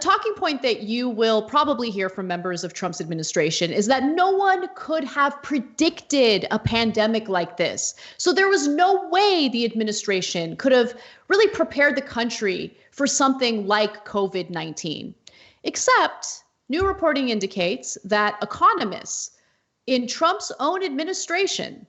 talking point that you will probably hear from members of Trump's administration is that no one could have predicted a pandemic like this. So there was no way the administration could have really prepared the country for something like COVID-19. Except new reporting indicates that economists in Trump's own administration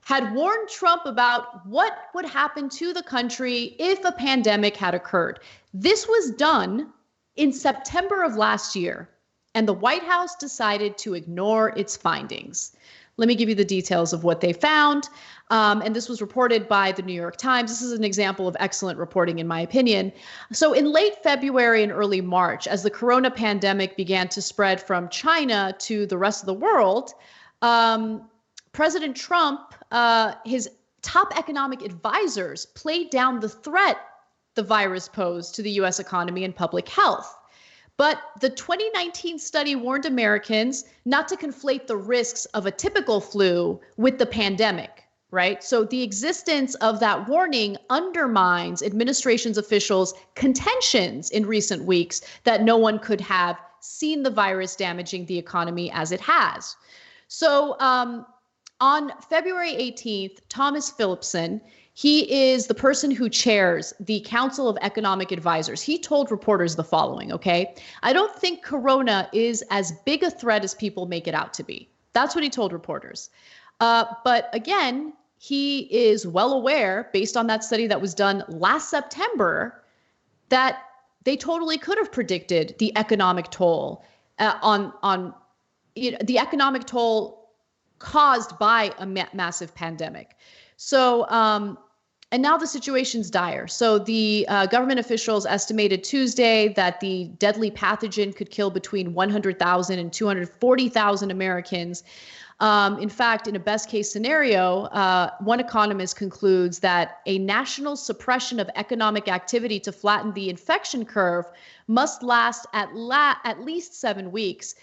had warned Trump about what would happen to the country if a pandemic had occurred. This was done in September of last year, and the White House decided to ignore its findings. Let me give you the details of what they found. And this was reported by the New York Times. This is an example of excellent reporting, in my opinion. So in late February and early March, as the corona pandemic began to spread from China to the rest of the world, President Trump, his top economic advisors played down the threat the virus posed to the U.S. economy and public health. But the 2019 study warned Americans not to conflate the risks of a typical flu with the pandemic, right? So the existence of that warning undermines administration's officials' contentions in recent weeks that no one could have seen the virus damaging the economy as it has. So on February 18th, Tomas Philipson, he is the person who chairs the Council of Economic Advisors. He told reporters the following, okay? I don't think corona is as big a threat as people make it out to be. That's what he told reporters. But again, he is well aware, based on that study that was done last September, that they totally could have predicted the economic toll the economic toll caused by a massive pandemic. So, and now the situation's dire. So the government officials estimated Tuesday that the deadly pathogen could kill between 100,000 and 240,000 Americans. In fact, in a best case scenario, one economist concludes that a national suppression of economic activity to flatten the infection curve must last at least 7 weeks.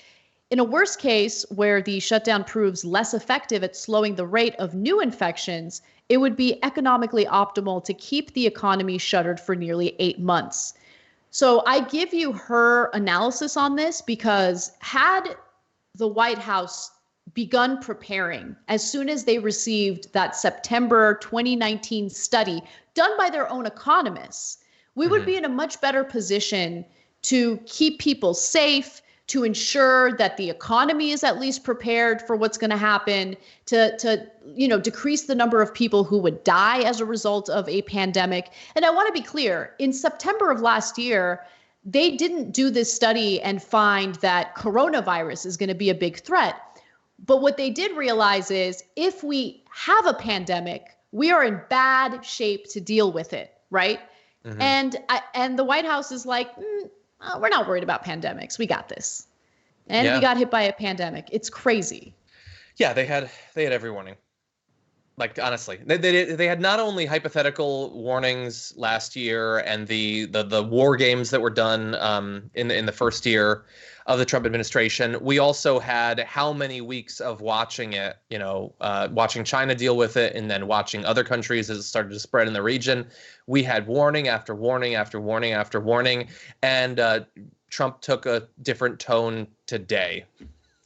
In a worst case, where the shutdown proves less effective at slowing the rate of new infections, it would be economically optimal to keep the economy shuttered for nearly 8 months. So I give you her analysis on this because had the White House begun preparing as soon as they received that September 2019 study done by their own economists, we would be in a much better position to keep people safe, to ensure that the economy is at least prepared for what's going to happen, to decrease the number of people who would die as a result of a pandemic. And I want to be clear, in September of last year, they didn't do this study and find that coronavirus is going to be a big threat. But what they did realize is if we have a pandemic, we are in bad shape to deal with it, right? And the White House is like, we're not worried about pandemics. We got this. And we got hit by a pandemic. It's crazy. Yeah, they had every warning. Like, honestly, they had not only hypothetical warnings last year and the war games that were done in the first year of the Trump administration. We also had how many weeks of watching it, watching China deal with it and then watching other countries as it started to spread in the region. We had warning after warning after warning after warning. And Trump took a different tone today.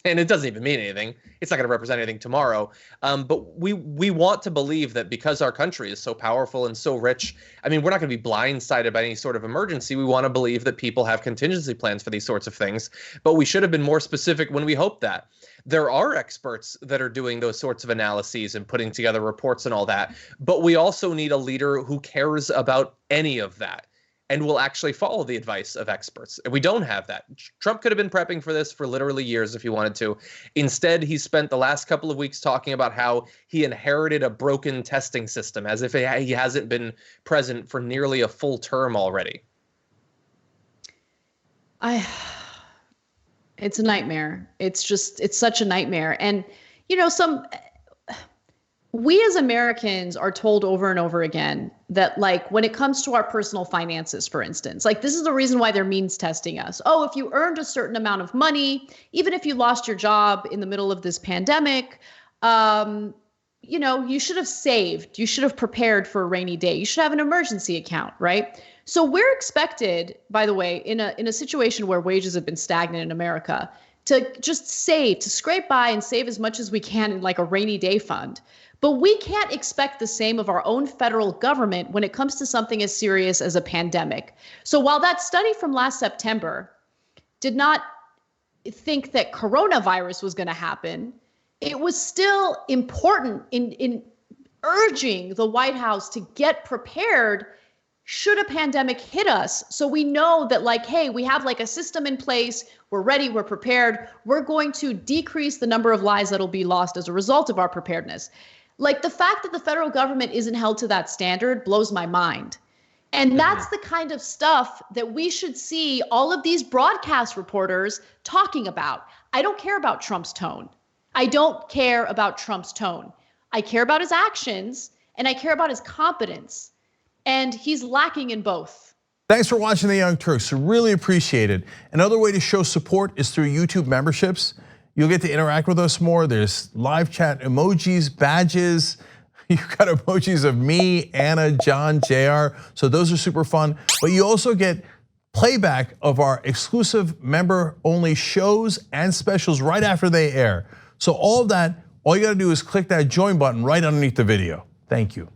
And it doesn't even mean anything. It's not going to represent anything tomorrow. But we want to believe that because our country is so powerful and so rich, I mean, we're not going to be blindsided by any sort of emergency. We want to believe that people have contingency plans for these sorts of things. But we should have been more specific when we hoped that. There are experts that are doing those sorts of analyses and putting together reports and all that. But we also need a leader who cares about any of that and will actually follow the advice of experts. And we don't have that. Trump could have been prepping for this for literally years if he wanted to. Instead, he spent the last couple of weeks talking about how he inherited a broken testing system, as if he hasn't been present for nearly a full term already. It's a nightmare. It's such a nightmare. And, we as Americans are told over and over again that, like, when it comes to our personal finances, for instance, like, this is the reason why they're means testing us. Oh, if you earned a certain amount of money, even if you lost your job in the middle of this pandemic, you should have saved. You should have prepared for a rainy day. You should have an emergency account, right? So we're expected, by the way, in a situation where wages have been stagnant in America, to just save, to scrape by and save as much as we can in like a rainy day fund. But we can't expect the same of our own federal government when it comes to something as serious as a pandemic. So while that study from last September did not think that coronavirus was going to happen, it was still important in urging the White House to get prepared should a pandemic hit us. So we know that, like, hey, we have like a system in place. We're ready. We're prepared. We're going to decrease the number of lives that'll be lost as a result of our preparedness. Like, the fact that the federal government isn't held to that standard blows my mind. And that's the kind of stuff that we should see all of these broadcast reporters talking about. I don't care about Trump's tone. I don't care about Trump's tone. I care about his actions, and I care about his competence. And he's lacking in both. Thanks for watching The Young Turks. Really appreciate it. Another way to show support is through YouTube memberships. You'll get to interact with us more. There's live chat emojis, badges. You've got emojis of me, Anna, John, JR. So those are super fun. But you also get playback of our exclusive member-only shows and specials right after they air. So all of that, all you gotta do is click that join button right underneath the video. Thank you.